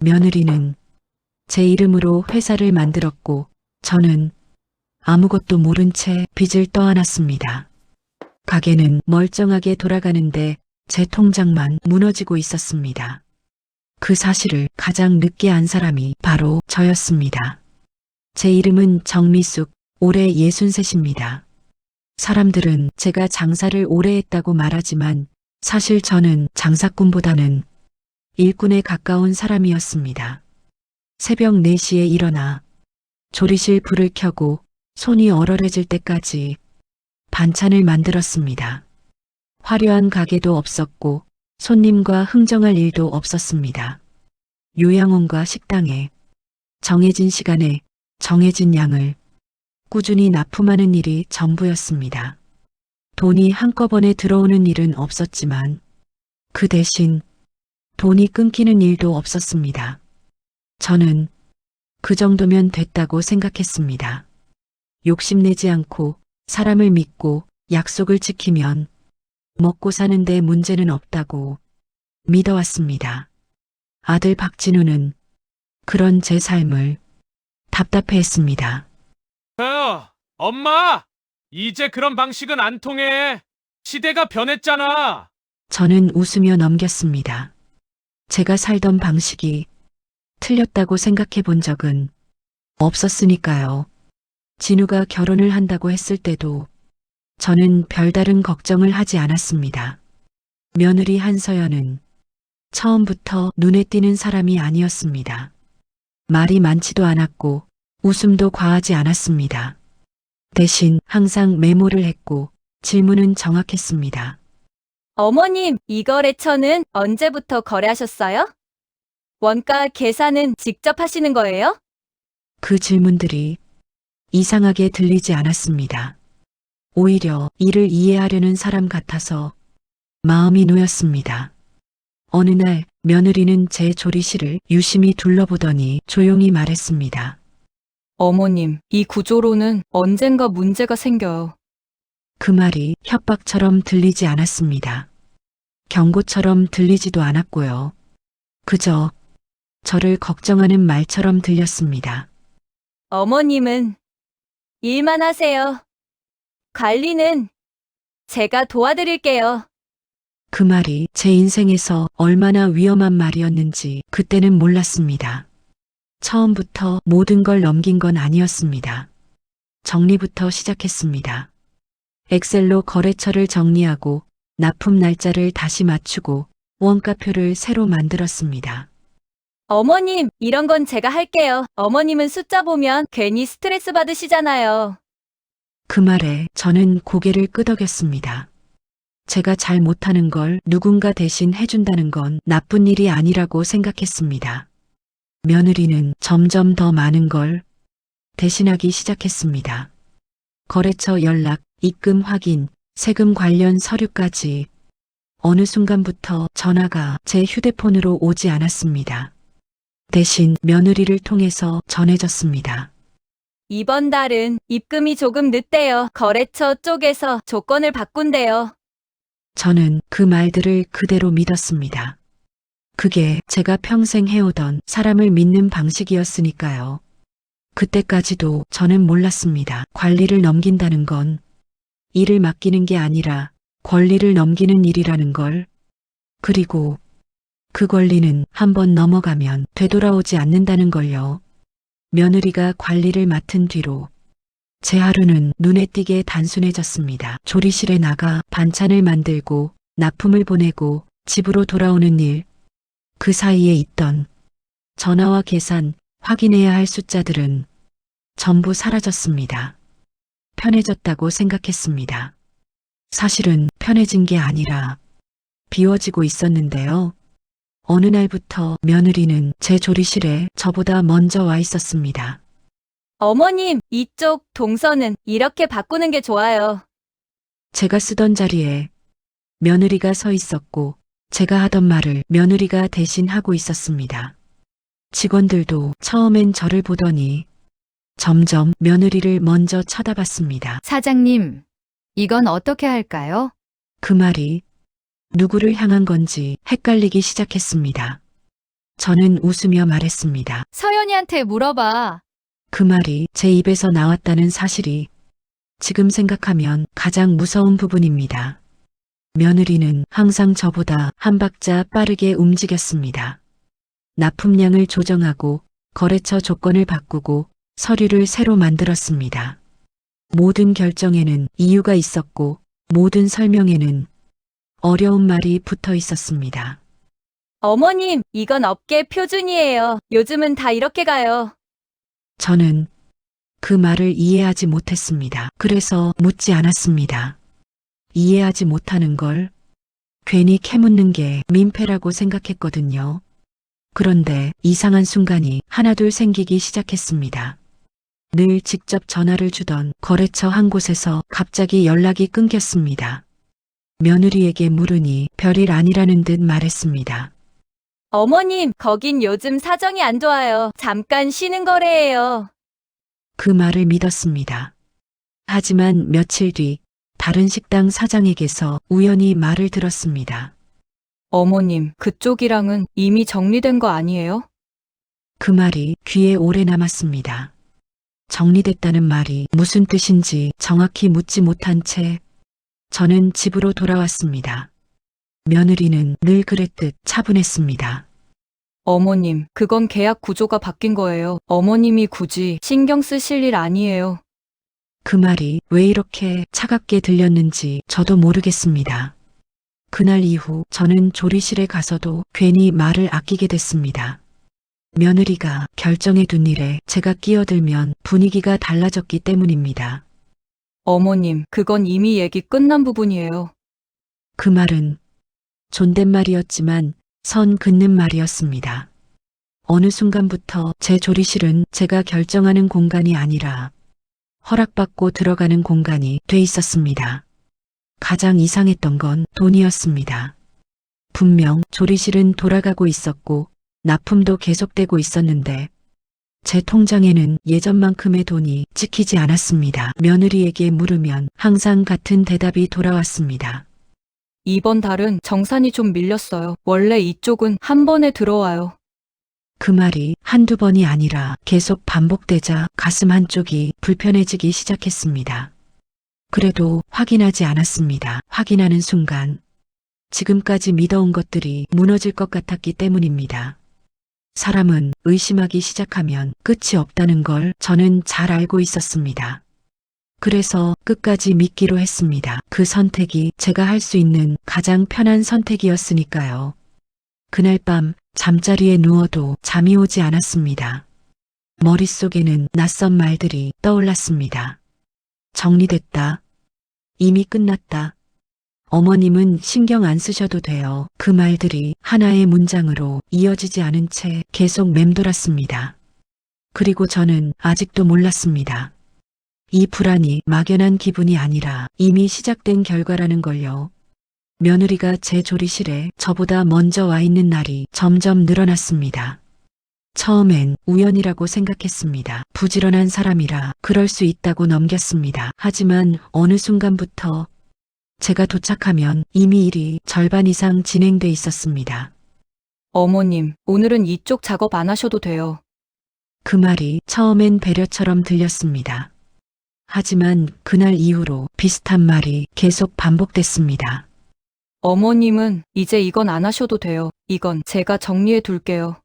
며느리는 제 이름으로 회사를 만들었고 저는 아무것도 모른 채 빚을 떠안았습니다. 가게는 멀쩡하게 돌아가는데 제 통장만 무너지고 있었습니다. 그 사실을 가장 늦게 안 사람이 바로 저였습니다. 제 이름은 정미숙, 올해 63입니다. 사람들은 제가 장사를 오래 했다고 말하지만 사실 저는 장사꾼보다는 일꾼에 가까운 사람이었습니다. 새벽 4시에 일어나 조리실 불을 켜고 손이 얼얼해질 때까지 반찬을 만들었습니다. 화려한 가게도 없었고 손님과 흥정할 일도 없었습니다. 요양원과 식당에 정해진 시간에 정해진 양을 꾸준히 납품하는 일이 전부였습니다. 돈이 한꺼번에 들어오는 일은 없었지만 그 대신 돈이 끊기는 일도 없었습니다. 저는 그 정도면 됐다고 생각했습니다. 욕심내지 않고 사람을 믿고 약속을 지키면 먹고 사는데 문제는 없다고 믿어왔습니다. 아들 박진우는 그런 제 삶을 답답해했습니다. 엄마! 이제 그런 방식은 안 통해. 시대가 변했잖아. 저는 웃으며 넘겼습니다. 제가 살던 방식이 틀렸다고 생각해 본 적은 없었으니까요. 진우가 결혼을 한다고 했을 때도 저는 별다른 걱정을 하지 않았습니다. 며느리 한서연은 처음부터 눈에 띄는 사람이 아니었습니다. 말이 많지도 않았고 웃음도 과하지 않았습니다. 대신 항상 메모를 했고 질문은 정확했습니다. 어머님, 이 거래처는 언제부터 거래하셨어요? 원가 계산은 직접 하시는 거예요? 그 질문들이 이상하게 들리지 않았습니다. 오히려 이를 이해하려는 사람 같아서 마음이 놓였습니다. 어느 날 며느리는 제 조리실을 유심히 둘러보더니 조용히 말했습니다. 어머님, 이 구조로는 언젠가 문제가 생겨요. 그 말이 협박처럼 들리지 않았습니다. 경고처럼 들리지도 않았고요. 그저 저를 걱정하는 말처럼 들렸습니다. 어머님은 일만 하세요. 관리는 제가 도와드릴게요. 그 말이 제 인생에서 얼마나 위험한 말이었는지 그때는 몰랐습니다. 처음부터 모든 걸 넘긴 건 아니었습니다. 정리부터 시작했습니다. 엑셀로 거래처를 정리하고 납품 날짜를 다시 맞추고 원가표를 새로 만들었습니다. 어머님, 이런 건 제가 할게요. 어머님은 숫자 보면 괜히 스트레스 받으시잖아요. 그 말에 저는 고개를 끄덕였습니다. 제가 잘 못하는 걸 누군가 대신 해준다는 건 나쁜 일이 아니라고 생각했습니다. 며느리는 점점 더 많은 걸 대신하기 시작했습니다. 거래처 연락, 입금 확인, 세금 관련 서류까지 어느 순간부터 전화가 제 휴대폰으로 오지 않았습니다. 대신 며느리를 통해서 전해졌습니다. 이번 달은 입금이 조금 늦대요. 거래처 쪽에서 조건을 바꾼대요. 저는 그 말들을 그대로 믿었습니다. 그게 제가 평생 해오던 사람을 믿는 방식이었으니까요. 그때까지도 저는 몰랐습니다. 관리를 넘긴다는 건 일을 맡기는 게 아니라 권리를 넘기는 일이라는 걸. 그리고 그 권리는 한번 넘어가면 되돌아오지 않는다는 걸요. 며느리가 관리를 맡은 뒤로 제 하루는 눈에 띄게 단순해졌습니다. 조리실에 나가 반찬을 만들고 납품을 보내고 집으로 돌아오는 일, 그 사이에 있던 전화와 계산, 확인해야 할 숫자들은 전부 사라졌습니다. 편해졌다고 생각했습니다. 사실은 편해진 게 아니라 비워지고 있었는데요. 어느 날부터 며느리는 제 조리실에 저보다 먼저 와 있었습니다. 어머님, 이쪽 동선은 이렇게 바꾸는 게 좋아요. 제가 쓰던 자리에 며느리가 서 있었고 제가 하던 말을 며느리가 대신 하고 있었습니다. 직원들도 처음엔 저를 보더니 점점 며느리를 먼저 쳐다봤습니다. 사장님, 이건 어떻게 할까요? 그 말이 누구를 향한 건지 헷갈리기 시작했습니다. 저는 웃으며 말했습니다. 서연이한테 물어봐. 그 말이 제 입에서 나왔다는 사실이 지금 생각하면 가장 무서운 부분입니다. 며느리는 항상 저보다 한 박자 빠르게 움직였습니다. 납품량을 조정하고 거래처 조건을 바꾸고 서류를 새로 만들었습니다. 모든 결정에는 이유가 있었고 모든 설명에는 어려운 말이 붙어 있었습니다. 어머님, 이건 업계 표준이에요. 요즘은 다 이렇게 가요. 저는 그 말을 이해하지 못했습니다. 그래서 묻지 않았습니다. 이해하지 못하는 걸 괜히 캐묻는 게 민폐라고 생각했거든요. 그런데 이상한 순간이 하나둘 생기기 시작했습니다. 늘 직접 전화를 주던 거래처 한 곳에서 갑자기 연락이 끊겼습니다. 며느리에게 물으니 별일 아니라는 듯 말했습니다. 어머님, 거긴 요즘 사정이 안 좋아요. 잠깐 쉬는 거래예요. 그 말을 믿었습니다. 하지만 며칠 뒤 다른 식당 사장에게서 우연히 말을 들었습니다. 어머님, 그쪽이랑은 이미 정리된 거 아니에요? 그 말이 귀에 오래 남았습니다. 정리됐다는 말이 무슨 뜻인지 정확히 묻지 못한 채 저는 집으로 돌아왔습니다. 며느리는 늘 그랬듯 차분했습니다. 어머님, 그건 계약 구조가 바뀐 거예요. 어머님이 굳이 신경 쓰실 일 아니에요. 그 말이 왜 이렇게 차갑게 들렸는지 저도 모르겠습니다. 그날 이후 저는 조리실에 가서도 괜히 말을 아끼게 됐습니다. 며느리가 결정해둔 일에 제가 끼어들면 분위기가 달라졌기 때문입니다. 어머님, 그건 이미 얘기 끝난 부분이에요. 그 말은 존댓말이었지만 선 긋는 말이었습니다. 어느 순간부터 제 조리실은 제가 결정하는 공간이 아니라 허락받고 들어가는 공간이 돼 있었습니다. 가장 이상했던 건 돈이었습니다. 분명 조리실은 돌아가고 있었고 납품도 계속되고 있었는데 제 통장에는 예전만큼의 돈이 찍히지 않았습니다. 며느리에게 물으면 항상 같은 대답이 돌아왔습니다. 이번 달은 정산이 좀 밀렸어요. 원래 이쪽은 한 번에 들어와요. 그 말이 한두 번이 아니라 계속 반복되자 가슴 한쪽이 불편해지기 시작했습니다. 그래도 확인하지 않았습니다. 확인하는 순간 지금까지 믿어온 것들이 무너질 것 같았기 때문입니다. 사람은 의심하기 시작하면 끝이 없다는 걸 저는 잘 알고 있었습니다. 그래서 끝까지 믿기로 했습니다. 그 선택이 제가 할 수 있는 가장 편한 선택이었으니까요. 그날 밤 잠자리에 누워도 잠이 오지 않았습니다. 머릿속에는 낯선 말들이 떠올랐습니다. 정리됐다. 이미 끝났다. 어머님은 신경 안 쓰셔도 돼요. 그 말들이 하나의 문장으로 이어지지 않은 채 계속 맴돌았습니다. 그리고 저는 아직도 몰랐습니다. 이 불안이 막연한 기분이 아니라 이미 시작된 결과라는 걸요. 며느리가 제 조리실에 저보다 먼저 와 있는 날이 점점 늘어났습니다. 처음엔 우연이라고 생각했습니다. 부지런한 사람이라 그럴 수 있다고 넘겼습니다. 하지만 어느 순간부터 제가 도착하면 이미 일이 절반 이상 진행돼 있었습니다. 어머님, 오늘은 이쪽 작업 안 하셔도 돼요. 그 말이 처음엔 배려처럼 들렸습니다. 하지만 그날 이후로 비슷한 말이 계속 반복됐습니다. 어머님은 이제 이건 안 하셔도 돼요. 이건 제가 정리해 둘게요.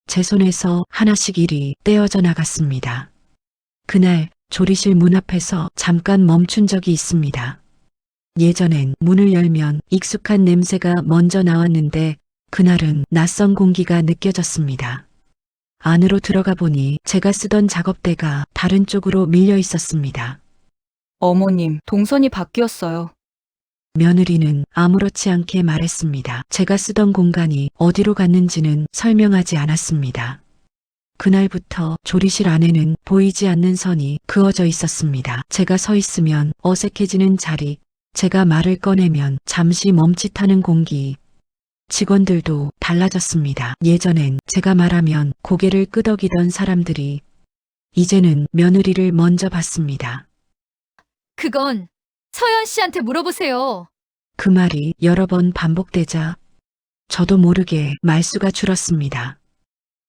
제 손에서 하나씩 일이 떼어져 나갔습니다. 그날 조리실 문 앞에서 잠깐 멈춘 적이 있습니다. 예전엔 문을 열면 익숙한 냄새가 먼저 나왔는데 그날은 낯선 공기가 느껴졌습니다. 안으로 들어가 보니 제가 쓰던 작업대가 다른 쪽으로 밀려 있었습니다. 어머님, 동선이 바뀌었어요. 며느리는 아무렇지 않게 말했습니다. 제가 쓰던 공간이 어디로 갔는지는 설명하지 않았습니다. 그날부터 조리실 안에는 보이지 않는 선이 그어져 있었습니다. 제가 서 있으면 어색해지는 자리, 제가 말을 꺼내면 잠시 멈칫하는 공기. 직원들도 달라졌습니다. 예전엔 제가 말하면 고개를 끄덕이던 사람들이 이제는 며느리를 먼저 봤습니다. 그건 서연 씨한테 물어보세요. 그 말이 여러 번 반복되자 저도 모르게 말수가 줄었습니다.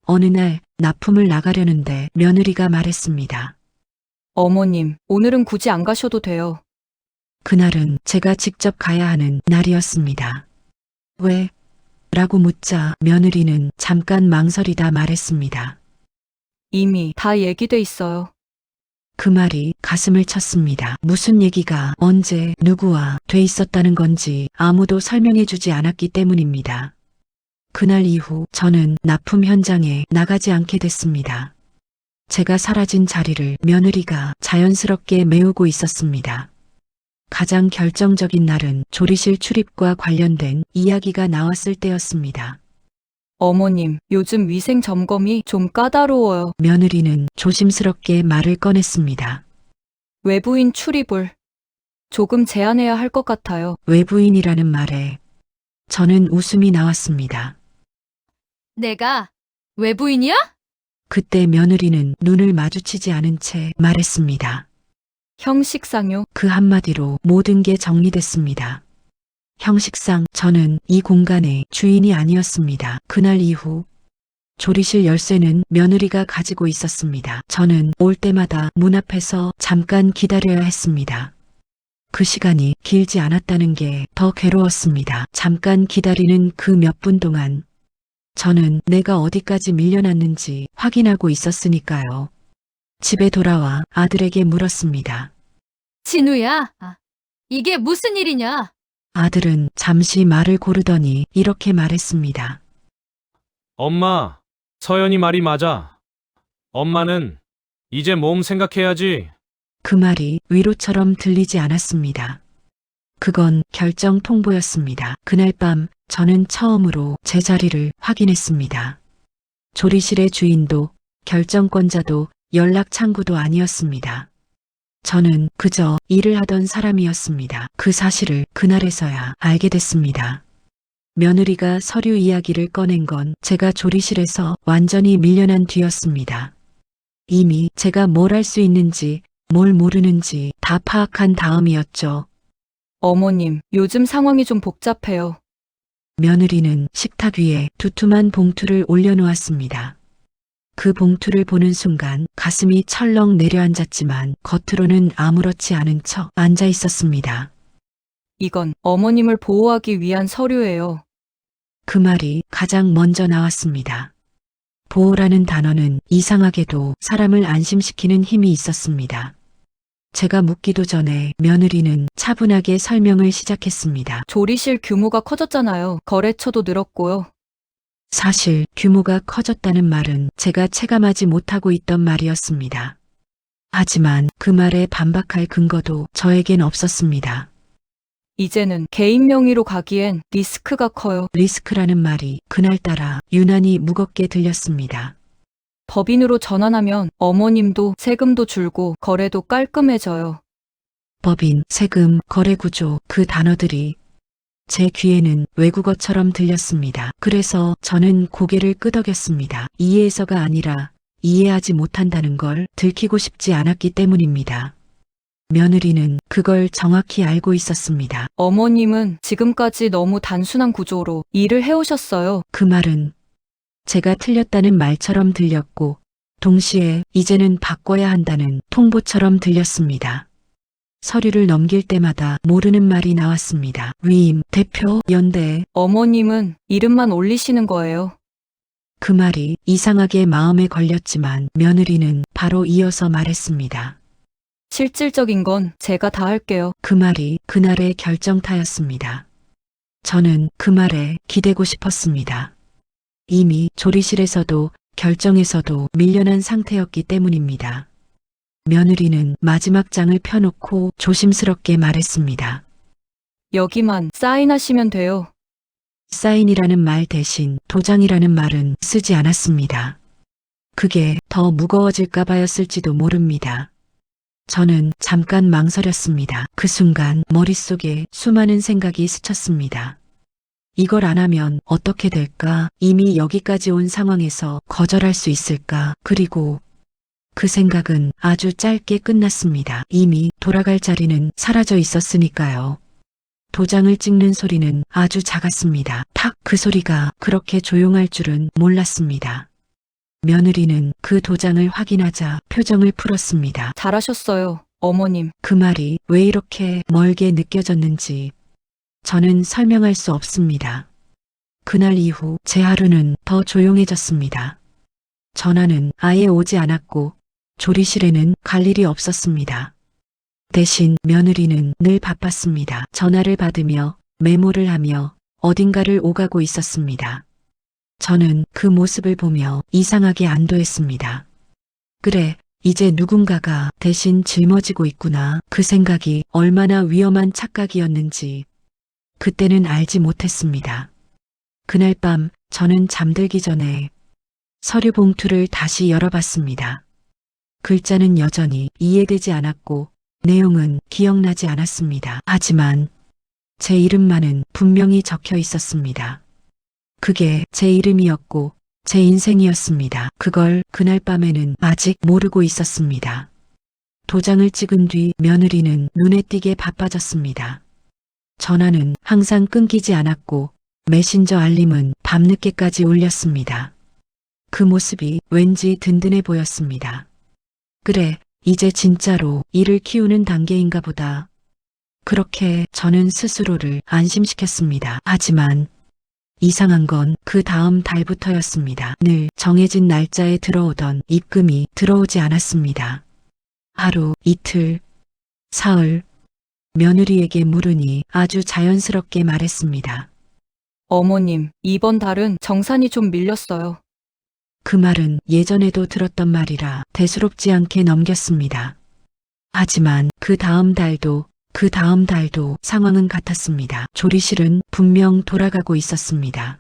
어느 날 납품을 나가려는데 며느리가 말했습니다. 어머님, 오늘은 굳이 안 가셔도 돼요. 그날은 제가 직접 가야 하는 날이었습니다. 왜? 라고 묻자 며느리는 잠깐 망설이다 말했습니다. 이미 다 얘기돼 있어요. 그 말이 가슴을 쳤습니다. 무슨 얘기가 언제 누구와 돼 있었다는 건지 아무도 설명해 주지 않았기 때문입니다. 그날 이후 저는 납품 현장에 나가지 않게 됐습니다. 제가 사라진 자리를 며느리가 자연스럽게 메우고 있었습니다. 가장 결정적인 날은 조리실 출입과 관련된 이야기가 나왔을 때였습니다. 어머님, 요즘 위생 점검이 좀 까다로워요. 며느리는 조심스럽게 말을 꺼냈습니다. 외부인 출입을 조금 제한해야 할 것 같아요. 외부인이라는 말에 저는 웃음이 나왔습니다. 내가 외부인이야? 그때 며느리는 눈을 마주치지 않은 채 말했습니다. 형식상요. 그 한마디로 모든 게 정리됐습니다. 형식상 저는 이 공간의 주인이 아니었습니다. 그날 이후 조리실 열쇠는 며느리가 가지고 있었습니다. 저는 올 때마다 문 앞에서 잠깐 기다려야 했습니다. 그 시간이 길지 않았다는 게 더 괴로웠습니다. 잠깐 기다리는 그 몇 분 동안 저는 내가 어디까지 밀려났는지 확인하고 있었으니까요. 집에 돌아와 아들에게 물었습니다. 진우야, 이게 무슨 일이냐? 아들은 잠시 말을 고르더니 이렇게 말했습니다. 엄마, 서연이 말이 맞아. 엄마는 이제 몸 생각해야지. 그 말이 위로처럼 들리지 않았습니다. 그건 결정 통보였습니다. 그날 밤 저는 처음으로 제 자리를 확인했습니다. 조리실의 주인도 결정권자도 연락 창구도 아니었습니다. 저는 그저 일을 하던 사람이었습니다. 그 사실을 그날에서야 알게 됐습니다. 며느리가 서류 이야기를 꺼낸 건 제가 조리실에서 완전히 밀려난 뒤였습니다. 이미 제가 뭘 할 수 있는지 뭘 모르는지 다 파악한 다음이었죠. 어머님, 요즘 상황이 좀 복잡해요. 며느리는 식탁 위에 두툼한 봉투를 올려놓았습니다. 그 봉투를 보는 순간 가슴이 철렁 내려앉았지만 겉으로는 아무렇지 않은 척 앉아 있었습니다. 이건 어머님을 보호하기 위한 서류예요. 그 말이 가장 먼저 나왔습니다. 보호라는 단어는 이상하게도 사람을 안심시키는 힘이 있었습니다. 제가 묻기도 전에 며느리는 차분하게 설명을 시작했습니다. 조리실 규모가 커졌잖아요. 거래처도 늘었고요. 사실 규모가 커졌다는 말은 제가 체감하지 못하고 있던 말이었습니다. 하지만 그 말에 반박할 근거도 저에겐 없었습니다. 이제는 개인 명의로 가기엔 리스크가 커요. 리스크라는 말이 그날따라 유난히 무겁게 들렸습니다. 법인으로 전환하면 어머님도 세금도 줄고 거래도 깔끔해져요. 법인, 세금, 거래구조 그 단어들이 제 귀에는 외국어처럼 들렸습니다. 그래서 저는 고개를 끄덕였습니다. 이해해서가 아니라 이해하지 못한다는 걸 들키고 싶지 않았기 때문입니다. 며느리는 그걸 정확히 알고 있었습니다. 어머님은 지금까지 너무 단순한 구조로 일을 해오셨어요. 그 말은 제가 틀렸다는 말처럼 들렸고 동시에 이제는 바꿔야 한다는 통보처럼 들렸습니다. 서류를 넘길 때마다 모르는 말이 나왔습니다. 위임, 대표, 연대. 어머님은 이름만 올리시는 거예요. 그 말이 이상하게 마음에 걸렸지만 며느리는 바로 이어서 말했습니다. 실질적인 건 제가 다 할게요. 그 말이 그날의 결정타였습니다. 저는 그 말에 기대고 싶었습니다. 이미 조리실에서도 결정에서도 밀려난 상태였기 때문입니다. 며느리는 마지막 장을 펴놓고 조심스럽게 말했습니다. 여기만 사인하시면 돼요. 사인이라는 말 대신 도장이라는 말은 쓰지 않았습니다. 그게 더 무거워질까봐였을지도 모릅니다. 저는 잠깐 망설였습니다. 그 순간 머릿속에 수많은 생각이 스쳤습니다. 이걸 안 하면 어떻게 될까? 이미 여기까지 온 상황에서 거절할 수 있을까? 그리고 그 생각은 아주 짧게 끝났습니다. 이미 돌아갈 자리는 사라져 있었으니까요. 도장을 찍는 소리는 아주 작았습니다. 탁, 그 소리가 그렇게 조용할 줄은 몰랐습니다. 며느리는 그 도장을 확인하자 표정을 풀었습니다. 잘하셨어요, 어머님. 그 말이 왜 이렇게 멀게 느껴졌는지 저는 설명할 수 없습니다. 그날 이후 제 하루는 더 조용해졌습니다. 전화는 아예 오지 않았고 조리실에는 갈 일이 없었습니다. 대신 며느리는 늘 바빴습니다. 전화를 받으며 메모를 하며 어딘가를 오가고 있었습니다. 저는 그 모습을 보며 이상하게 안도했습니다. 그래, 이제 누군가가 대신 짊어지고 있구나. 그 생각이 얼마나 위험한 착각이었는지 그때는 알지 못했습니다. 그날 밤 저는 잠들기 전에 서류 봉투를 다시 열어봤습니다. 글자는 여전히 이해되지 않았고 내용은 기억나지 않았습니다. 하지만 제 이름만은 분명히 적혀 있었습니다. 그게 제 이름이었고 제 인생이었습니다. 그걸 그날 밤에는 아직 모르고 있었습니다. 도장을 찍은 뒤 며느리는 눈에 띄게 바빠졌습니다. 전화는 항상 끊기지 않았고 메신저 알림은 밤늦게까지 울렸습니다. 그 모습이 왠지 든든해 보였습니다. 그래, 이제 진짜로 일을 키우는 단계인가 보다. 그렇게 저는 스스로를 안심시켰습니다. 하지만 이상한 건 그 다음 달부터였습니다. 늘 정해진 날짜에 들어오던 입금이 들어오지 않았습니다. 하루, 이틀, 사흘, 며느리에게 물으니 아주 자연스럽게 말했습니다. 어머님, 이번 달은 정산이 좀 밀렸어요. 그 말은 예전에도 들었던 말이라 대수롭지 않게 넘겼습니다. 하지만 그 다음 달도 상황은 같았습니다. 조리실은 분명 돌아가고 있었습니다.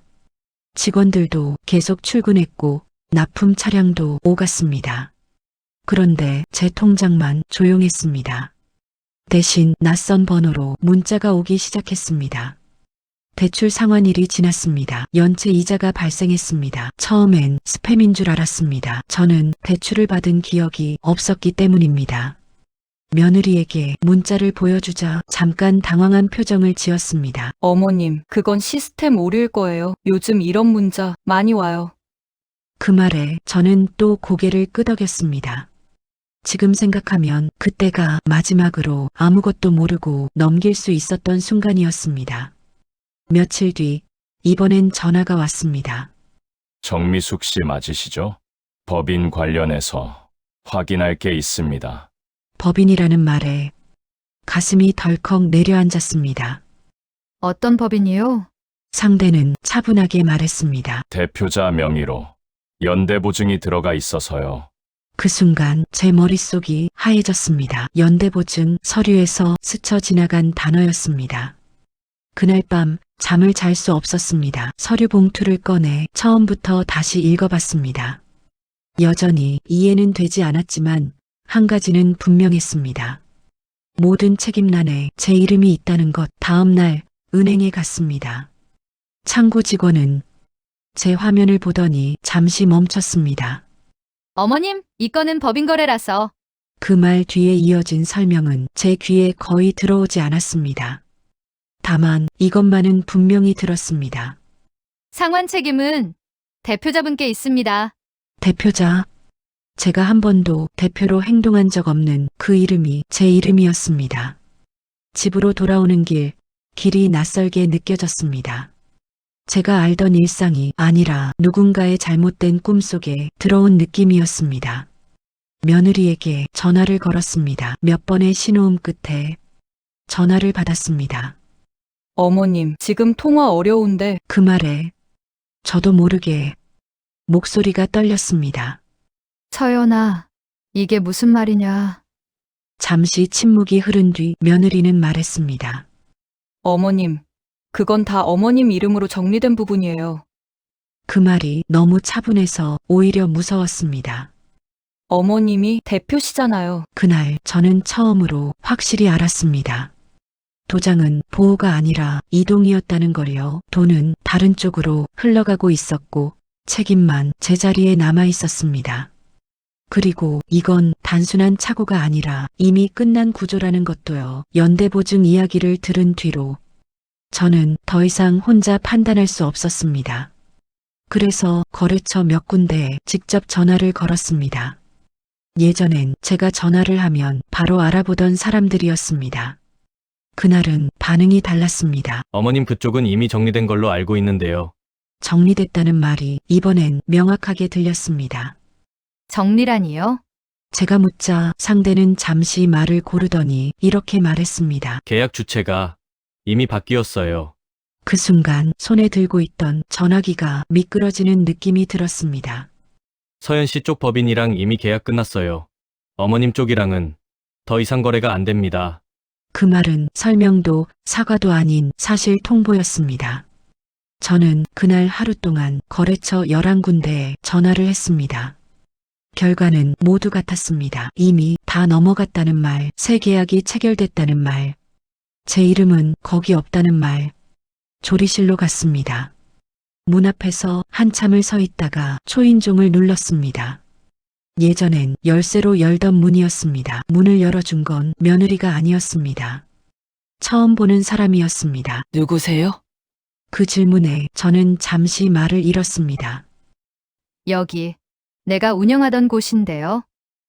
직원들도 계속 출근했고 납품 차량도 오갔습니다. 그런데 제 통장만 조용했습니다. 대신 낯선 번호로 문자가 오기 시작했습니다. 대출 상환일이 지났습니다. 연체 이자가 발생했습니다. 처음엔 스팸인 줄 알았습니다. 저는 대출을 받은 기억이 없었기 때문입니다. 며느리에게 문자를 보여주자 잠깐 당황한 표정을 지었습니다. 어머님, 그건 시스템 오류일 거예요. 요즘 이런 문자 많이 와요. 그 말에 저는 또 고개를 끄덕였습니다. 지금 생각하면 그때가 마지막으로 아무것도 모르고 넘길 수 있었던 순간이었습니다. 며칠 뒤 이번엔 전화가 왔습니다. 정미숙 씨 맞으시죠? 법인 관련해서 확인할 게 있습니다. 법인이라는 말에 가슴이 덜컥 내려앉았습니다. 어떤 법인이요? 상대는 차분하게 말했습니다. 대표자 명의로 연대보증이 들어가 있어서요. 그 순간 제 머릿속이 하얘졌습니다. 연대보증 서류에서 스쳐 지나간 단어였습니다. 그날 밤 잠을 잘 수 없었습니다. 서류 봉투를 꺼내 처음부터 다시 읽어봤습니다. 여전히 이해는 되지 않았지만 한 가지는 분명했습니다. 모든 책임란에 제 이름이 있다는 것. 다음 날 은행에 갔습니다. 창구 직원은 제 화면을 보더니 잠시 멈췄습니다. 어머님, 이 건은 법인 거래라서. 그 말 뒤에 이어진 설명은 제 귀에 거의 들어오지 않았습니다. 다만 이것만은 분명히 들었습니다. 상환 책임은 대표자분께 있습니다. 대표자. 제가 한 번도 대표로 행동한 적 없는 그 이름이 제 이름이었습니다. 집으로 돌아오는 길이 낯설게 느껴졌습니다. 제가 알던 일상이 아니라 누군가의 잘못된 꿈속에 들어온 느낌이었습니다. 며느리에게 전화를 걸었습니다. 몇 번의 신호음 끝에 전화를 받았습니다. 어머님, 지금 통화 어려운데. 그 말에 저도 모르게 목소리가 떨렸습니다. 서연아, 이게 무슨 말이냐? 잠시 침묵이 흐른 뒤 며느리는 말했습니다. 어머님, 그건 다 어머님 이름으로 정리된 부분이에요. 그 말이 너무 차분해서 오히려 무서웠습니다. 어머님이 대표시잖아요. 그날 저는 처음으로 확실히 알았습니다. 도장은 보호가 아니라 이동이었다는 걸요. 돈은 다른 쪽으로 흘러가고 있었고 책임만 제자리에 남아 있었습니다. 그리고 이건 단순한 착오가 아니라 이미 끝난 구조라는 것도요. 연대보증 이야기를 들은 뒤로 저는 더 이상 혼자 판단할 수 없었습니다. 그래서 거래처 몇 군데에 직접 전화를 걸었습니다. 예전엔 제가 전화를 하면 바로 알아보던 사람들이었습니다. 그날은 반응이 달랐습니다. 어머님 그쪽은 이미 정리된 걸로 알고 있는데요. 정리됐다는 말이 이번엔 명확하게 들렸습니다. 정리라니요? 제가 묻자 상대는 잠시 말을 고르더니 이렇게 말했습니다. 계약 주체가 이미 바뀌었어요. 그 순간 손에 들고 있던 전화기가 미끄러지는 느낌이 들었습니다. 서현 씨 쪽 법인이랑 이미 계약 끝났어요. 어머님 쪽이랑은 더 이상 거래가 안 됩니다. 그 말은 설명도 사과도 아닌 사실 통보였습니다. 저는 그날 하루 동안 거래처 11군데에 전화를 했습니다. 결과는 모두 같았습니다. 이미 다 넘어갔다는 말, 새 계약이 체결됐다는 말, 제 이름은 거기 없다는 말. 조리실로 갔습니다. 문 앞에서 한참을 서 있다가 초인종을 눌렀습니다. 예전엔 열쇠로 열던 문이었습니다. 문을 열어준 건 며느리가 아니었습니다. 처음 보는 사람이었습니다. 누구세요? 그 질문에 저는 잠시 말을 잃었습니다. 여기 내가 운영하던 곳인데요.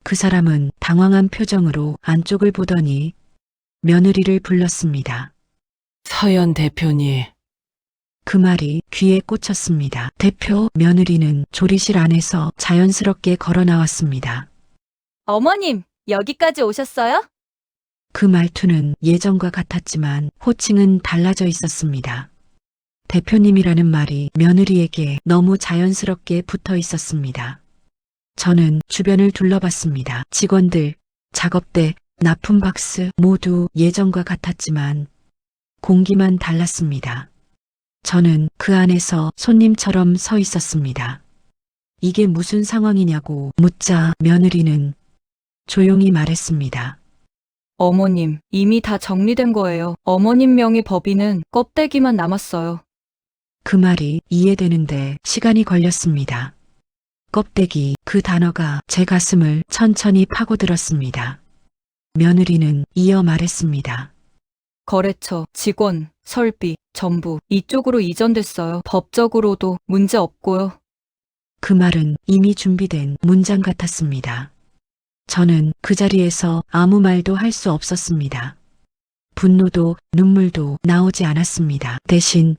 그 사람은 당황한 표정으로 안쪽을 보더니 며느리를 불렀습니다. 서연 대표님. 그 말이 귀에 꽂혔습니다. 대표 며느리는 조리실 안에서 자연스럽게 걸어 나왔습니다. 어머님, 여기까지 오셨어요? 그 말투는 예전과 같았지만 호칭은 달라져 있었습니다. 대표님이라는 말이 며느리에게 너무 자연스럽게 붙어 있었습니다. 저는 주변을 둘러봤습니다. 직원들, 작업대, 납품 박스 모두 예전과 같았지만 공기만 달랐습니다. 저는 그 안에서 손님처럼 서 있었습니다. 이게 무슨 상황이냐고 묻자 며느리는 조용히 말했습니다. 어머님, 이미 다 정리된 거예요. 어머님 명의 법인은 껍데기만 남았어요. 그 말이 이해되는데 시간이 걸렸습니다. 껍데기, 그 단어가 제 가슴을 천천히 파고들었습니다. 며느리는 이어 말했습니다. 거래처, 직원, 설비, 전부 이쪽으로 이전됐어요. 법적으로도 문제 없고요. 그 말은 이미 준비된 문장 같았습니다. 저는 그 자리에서 아무 말도 할 수 없었습니다. 분노도 눈물도 나오지 않았습니다. 대신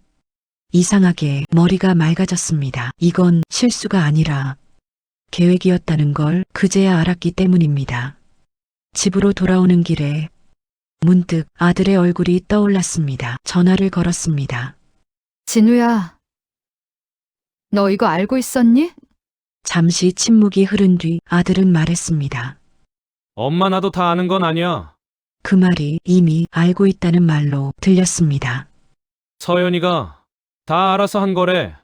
이상하게 머리가 맑아졌습니다. 이건 실수가 아니라 계획이었다는 걸 그제야 알았기 때문입니다. 집으로 돌아오는 길에 문득 아들의 얼굴이 떠올랐습니다. 전화를 걸었습니다. 진우야, 너 이거 알고 있었니? 잠시 침묵이 흐른 뒤 아들은 말했습니다. 엄마 나도 다 아는 건 아니야. 그 말이 이미 알고 있다는 말로 들렸습니다. 서연이가 다 알아서 한 거래.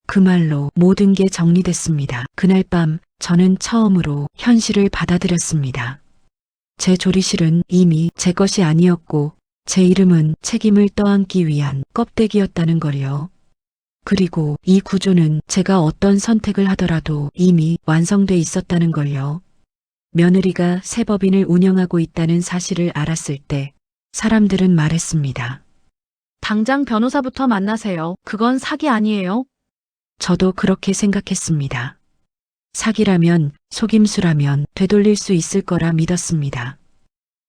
그 말로 모든 게 정리됐습니다. 그날 밤 저는 처음으로 현실을 받아들였습니다. 제 조리실은 이미 제 것이 아니었고 제 이름은 책임을 떠안기 위한 껍데기였다는 걸요. 그리고 이 구조는 제가 어떤 선택을 하더라도 이미 완성돼 있었다는 걸요. 며느리가 새 법인을 운영하고 있다는 사실을 알았을 때 사람들은 말했습니다. 당장 변호사부터 만나세요. 그건 사기 아니에요? 저도 그렇게 생각했습니다. 사기라면, 속임수라면 되돌릴 수 있을 거라 믿었습니다.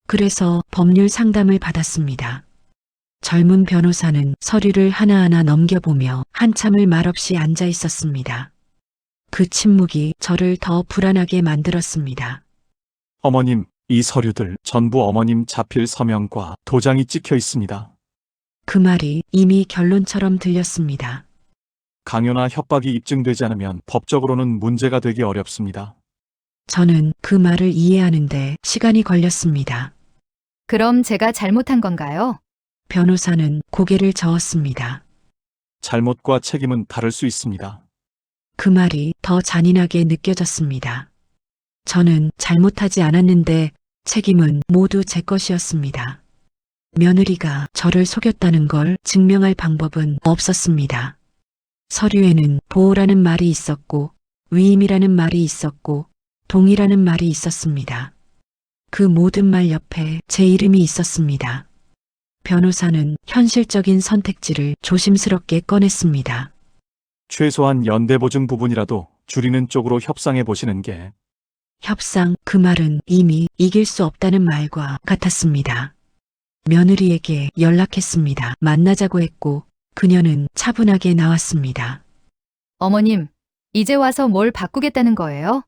그래서 법률 상담을 받았습니다. 젊은 변호사는 서류를 하나하나 넘겨보며 한참을 말없이 앉아 있었습니다. 그 침묵이 저를 더 불안하게 만들었습니다. 어머님, 이 서류들 전부 어머님 자필 서명과 도장이 찍혀 있습니다. 그 말이 이미 결론처럼 들렸습니다. 강요나 협박이 입증되지 않으면 법적으로는 문제가 되기 어렵습니다. 저는 그 말을 이해하는데 시간이 걸렸습니다. 그럼 제가 잘못한 건가요? 변호사는 고개를 저었습니다. 잘못과 책임은 다를 수 있습니다. 그 말이 더 잔인하게 느껴졌습니다. 저는 잘못하지 않았는데 책임은 모두 제 것이었습니다. 며느리가 저를 속였다는 걸 증명할 방법은 없었습니다. 서류에는 보호라는 말이 있었고 위임이라는 말이 있었고 동의라는 말이 있었습니다. 그 모든 말 옆에 제 이름이 있었습니다. 변호사는 현실적인 선택지를 조심스럽게 꺼냈습니다. 최소한 연대보증 부분이라도 줄이는 쪽으로 협상해 보시는 게 협상, 그 말은 이미 이길 수 없다는 말과 같았습니다. 며느리에게 연락했습니다. 만나자고 했고 그녀는 차분하게 나왔습니다. 어머님, 이제 와서 뭘 바꾸겠다는 거예요?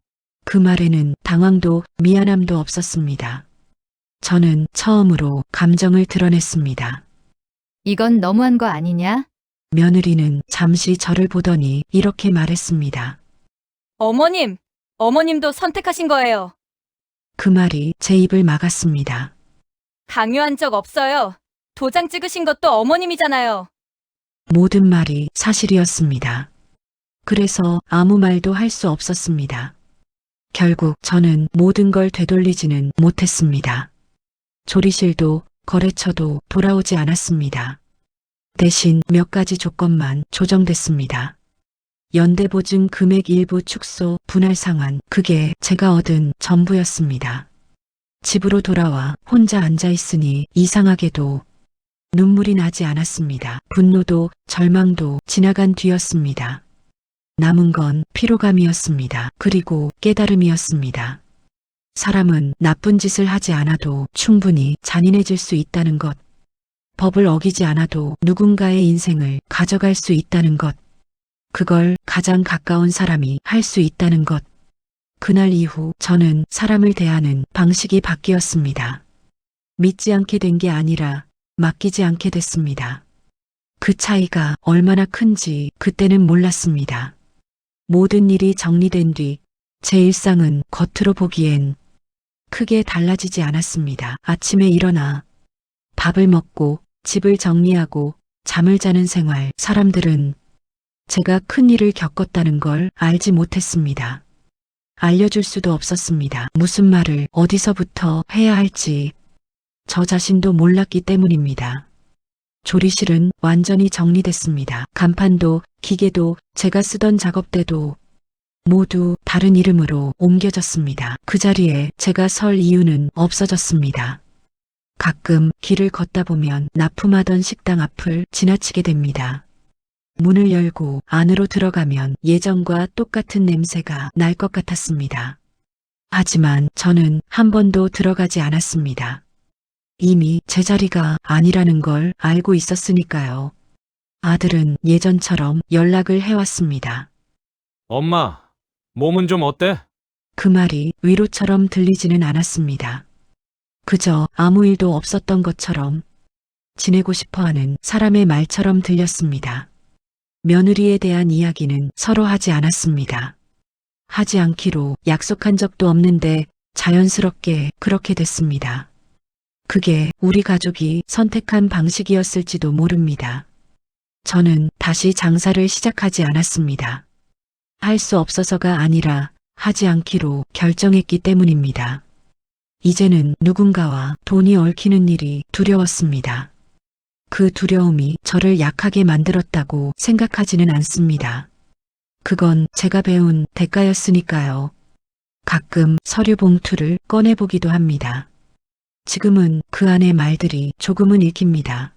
그 말에는 당황도 미안함도 없었습니다. 저는 처음으로 감정을 드러냈습니다. 이건 너무한 거 아니냐? 며느리는 잠시 저를 보더니 이렇게 말했습니다. 어머님, 어머님도 선택하신 거예요. 그 말이 제 입을 막았습니다. 강요한 적 없어요. 도장 찍으신 것도 어머님이잖아요. 모든 말이 사실이었습니다. 그래서 아무 말도 할 수 없었습니다. 결국 저는 모든 걸 되돌리지는 못했습니다. 조리실도 거래처도 돌아오지 않았습니다. 대신 몇 가지 조건만 조정됐습니다. 연대보증 금액 일부 축소, 분할 상환, 그게 제가 얻은 전부였습니다. 집으로 돌아와 혼자 앉아있으니 이상하게도 눈물이 나지 않았습니다. 분노도 절망도 지나간 뒤였습니다. 남은 건 피로감이었습니다. 그리고 깨달음이었습니다. 사람은 나쁜 짓을 하지 않아도 충분히 잔인해질 수 있다는 것. 법을 어기지 않아도 누군가의 인생을 가져갈 수 있다는 것. 그걸 가장 가까운 사람이 할 수 있다는 것. 그날 이후 저는 사람을 대하는 방식이 바뀌었습니다. 믿지 않게 된 게 아니라 맡기지 않게 됐습니다. 그 차이가 얼마나 큰지 그때는 몰랐습니다. 모든 일이 정리된 뒤 제 일상은 겉으로 보기엔 크게 달라지지 않았습니다. 아침에 일어나 밥을 먹고 집을 정리하고 잠을 자는 생활, 사람들은 제가 큰 일을 겪었다는 걸 알지 못했습니다. 알려줄 수도 없었습니다. 무슨 말을 어디서부터 해야 할지 저 자신도 몰랐기 때문입니다. 조리실은 완전히 정리됐습니다. 간판도 기계도 제가 쓰던 작업대도 모두 다른 이름으로 옮겨졌습니다. 그 자리에 제가 설 이유는 없어졌습니다. 가끔 길을 걷다 보면 납품하던 식당 앞을 지나치게 됩니다. 문을 열고 안으로 들어가면 예전과 똑같은 냄새가 날 것 같았습니다. 하지만 저는 한 번도 들어가지 않았습니다. 이미 제 자리가 아니라는 걸 알고 있었으니까요. 아들은 예전처럼 연락을 해왔습니다. 엄마, 몸은 좀 어때? 그 말이 위로처럼 들리지는 않았습니다. 그저 아무 일도 없었던 것처럼 지내고 싶어하는 사람의 말처럼 들렸습니다. 며느리에 대한 이야기는 서로 하지 않았습니다. 하지 않기로 약속한 적도 없는데 자연스럽게 그렇게 됐습니다. 그게 우리 가족이 선택한 방식이었을지도 모릅니다. 저는 다시 장사를 시작하지 않았습니다. 할 수 없어서가 아니라 하지 않기로 결정했기 때문입니다. 이제는 누군가와 돈이 얽히는 일이 두려웠습니다. 그 두려움이 저를 약하게 만들었다고 생각하지는 않습니다. 그건 제가 배운 대가였으니까요. 가끔 서류 봉투를 꺼내보기도 합니다. 지금은 그 안의 말들이 조금은 읽힙니다.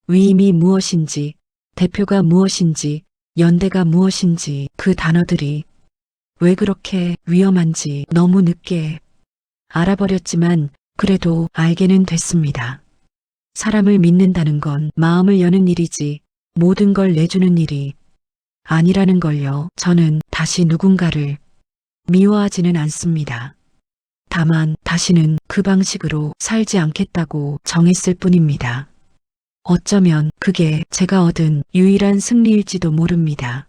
위임이 무엇인지, 대표가 무엇인지, 연대가 무엇인지 그 단어들이 왜 그렇게 위험한지 너무 늦게 알아버렸지만 그래도 알게는 됐습니다. 사람을 믿는다는 건 마음을 여는 일이지 모든 걸 내주는 일이 아니라는 걸요. 저는 다시 누군가를 미워하지는 않습니다. 다만 다시는 그 방식으로 살지 않겠다고 정했을 뿐입니다. 어쩌면 그게 제가 얻은 유일한 승리일지도 모릅니다.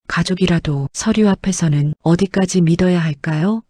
가족이라도 서류 앞에서는 어디까지 믿어야 할까요?